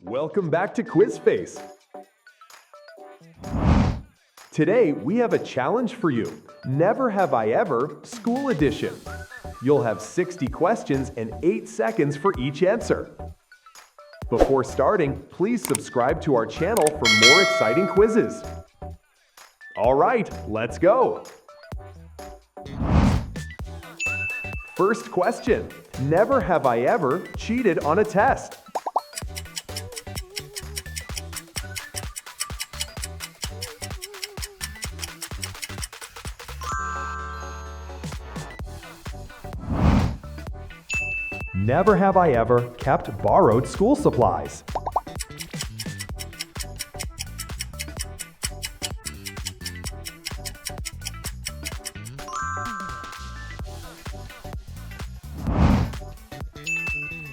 Welcome back to Quiz Face. Today we have a challenge for you. Never Have I Ever School Edition. You'll have 60 questions and 8 seconds for each answer. Before starting, please subscribe to our channel for more exciting quizzes. All right, let's go. First question. Never have I ever cheated on a test. Never have I ever kept borrowed school supplies.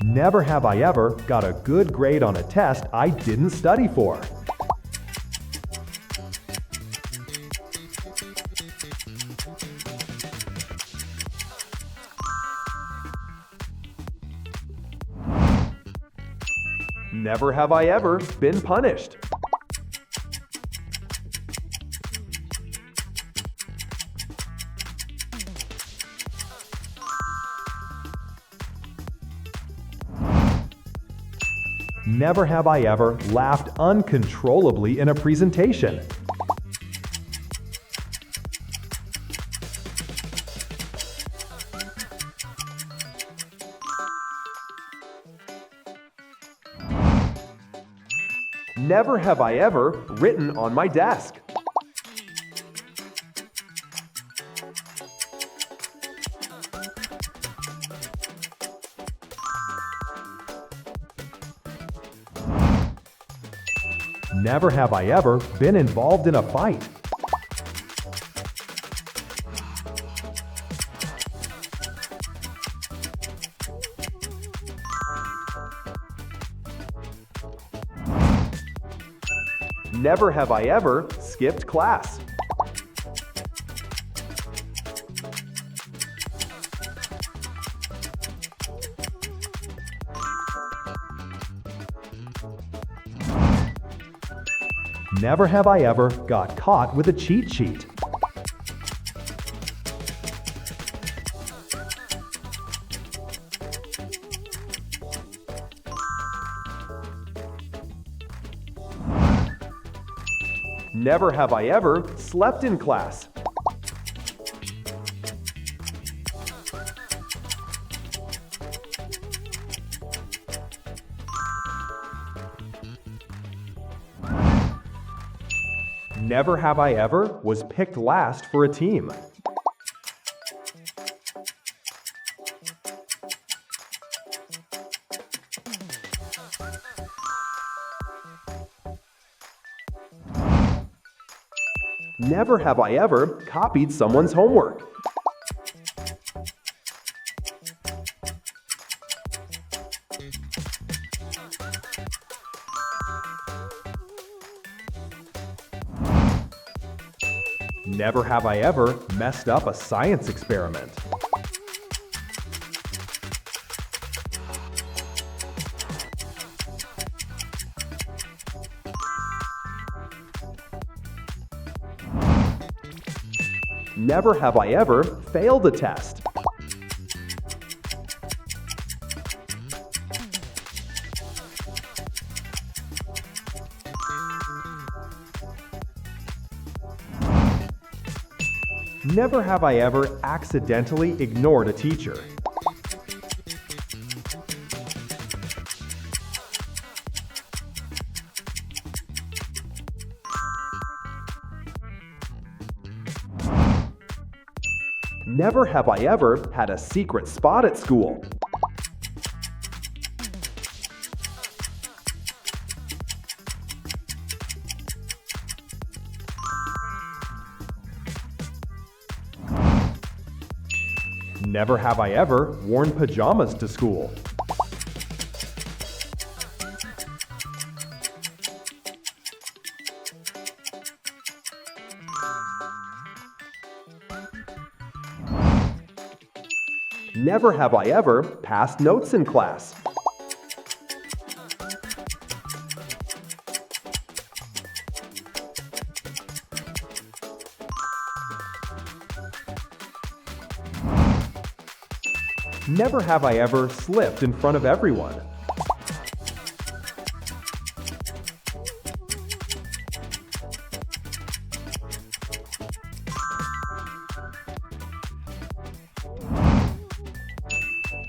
Never have I ever got a good grade on a test I didn't study for. Never have I ever been punished. Never have I ever laughed uncontrollably in a presentation. Never have I ever written on my desk. Never have I ever been involved in a fight. Never have I ever skipped class. Never have I ever got caught with a cheat sheet. Never have I ever slept in class. Never have I ever was picked last for a team. Never have I ever copied someone's homework. Never have I ever messed up a science experiment. Never have I ever failed a test. Never have I ever accidentally ignored a teacher. Never have I ever had a secret spot at school. Never have I ever worn pajamas to school. Never have I ever passed notes in class. Never have I ever slipped in front of everyone.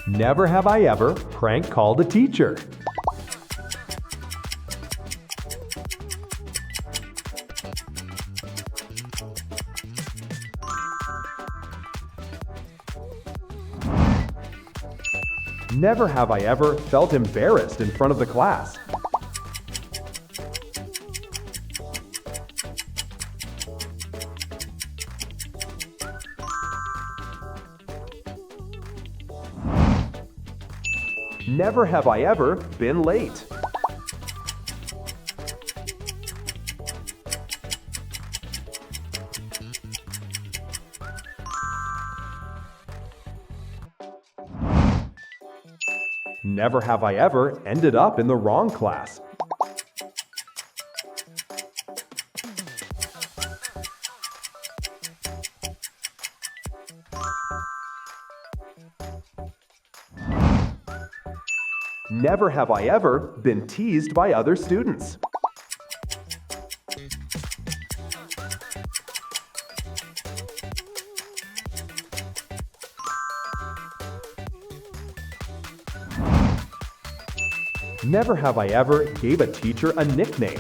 Never have I ever prank called a teacher. Never have I ever felt embarrassed in front of the class. Never have I ever been late. Never have I ever ended up in the wrong class. Never have I ever been teased by other students. Never have I ever gave a teacher a nickname.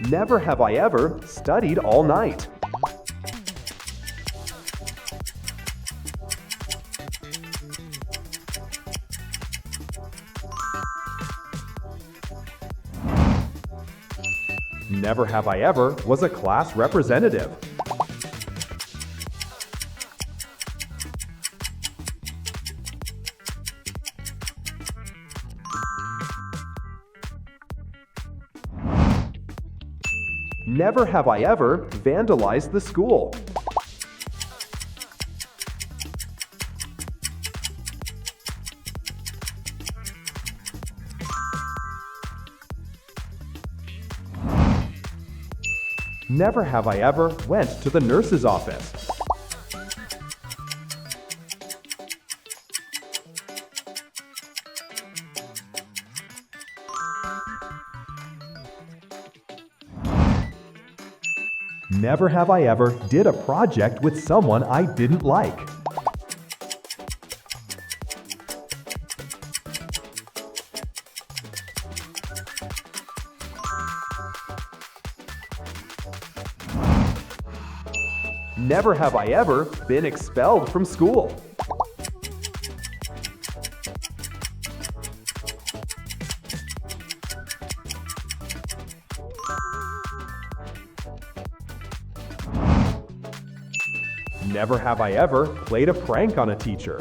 Never have I ever studied all night. Never have I ever was a class representative. Never have I ever vandalized the school. Never have I ever went to the nurse's office. Never have I ever did a project with someone I didn't like. Never have I ever been expelled from school. Never have I ever played a prank on a teacher.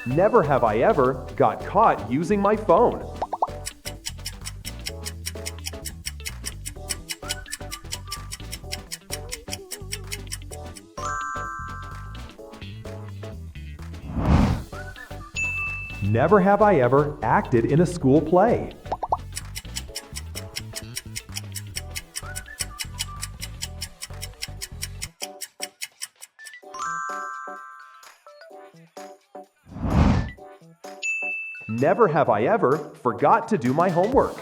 Never have I ever got caught using my phone. Never have I ever acted in a school play. Never have I ever forgot to do my homework.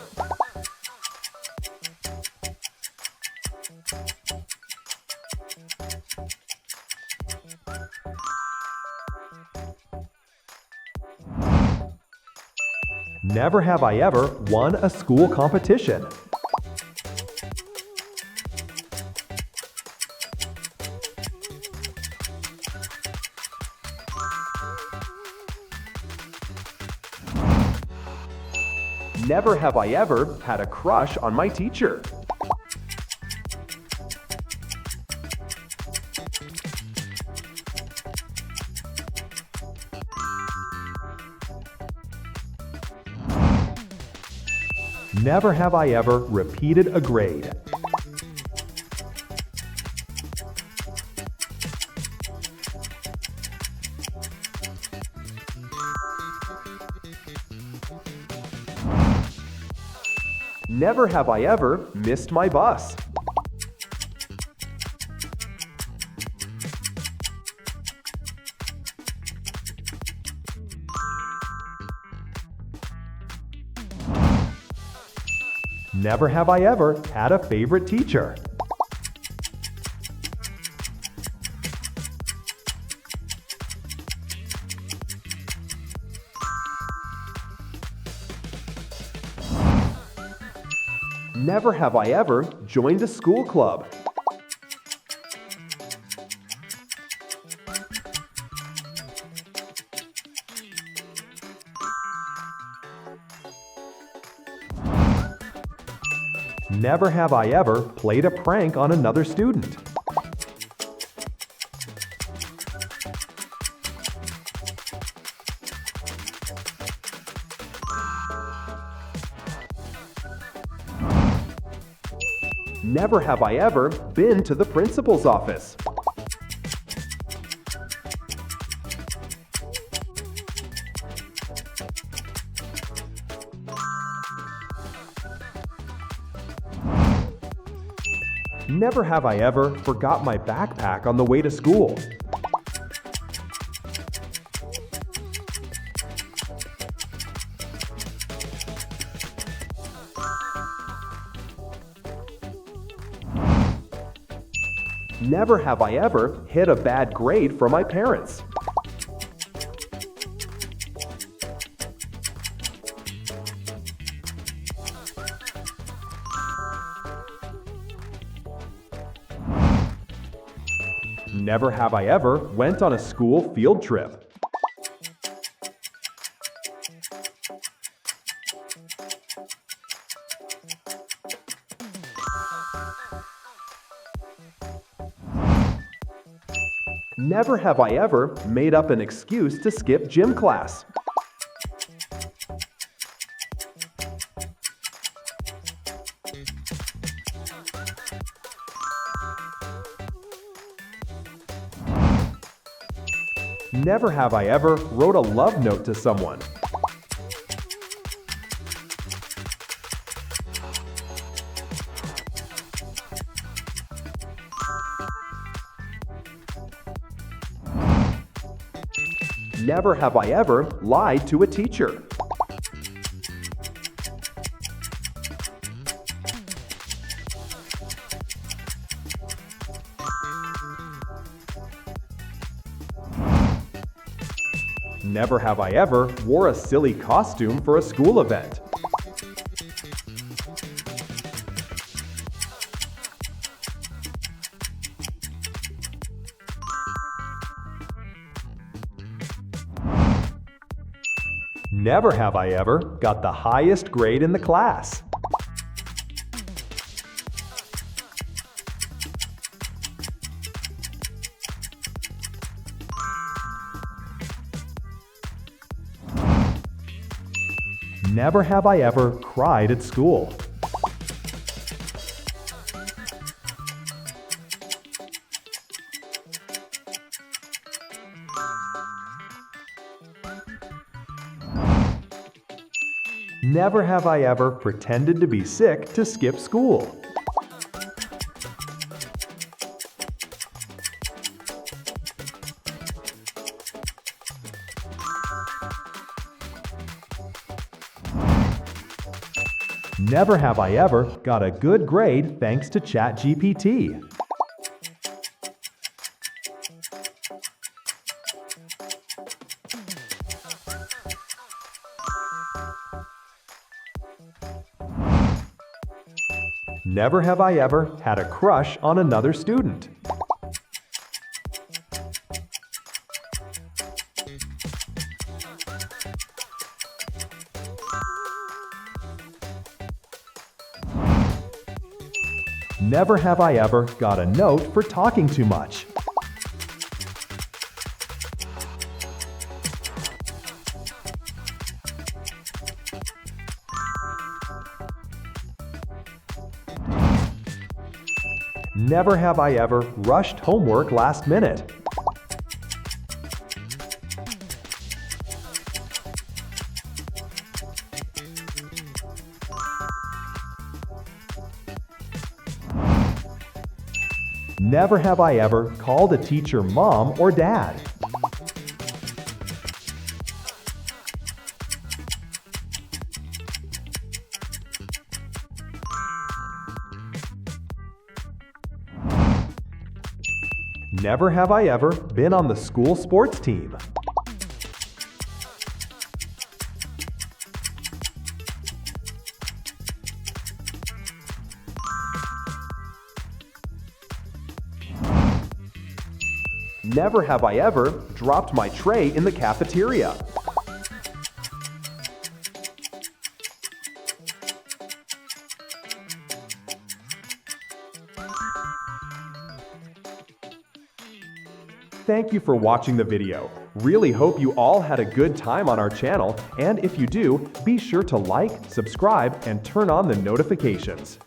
Never have I ever won a school competition. Never have I ever had a crush on my teacher. Never have I ever repeated a grade. Never have I ever missed my bus. Never have I ever had a favorite teacher. Never have I ever joined a school club. Never have I ever played a prank on another student. Never have I ever been to the principal's office. Never have I ever forgot my backpack on the way to school. Never have I ever hid a bad grade from my parents. Never have I ever went on a school field trip. Never have I ever made up an excuse to skip gym class. Never have I ever wrote a love note to someone. Never have I ever lied to a teacher. Never have I ever wore a silly costume for a school event. Never have I ever got the highest grade in the class. Never have I ever cried at school. Never have I ever pretended to be sick to skip school. Never have I ever got a good grade thanks to ChatGPT. Never have I ever had a crush on another student. Never have I ever got a note for talking too much. Never have I ever rushed homework last minute. Never have I ever called a teacher mom or dad. Never have I ever been on the school sports team. Never have I ever dropped my tray in the cafeteria. Thank you for watching the video. Really hope you all had a good time on our channel, and if you do, be sure to like, subscribe, and turn on the notifications.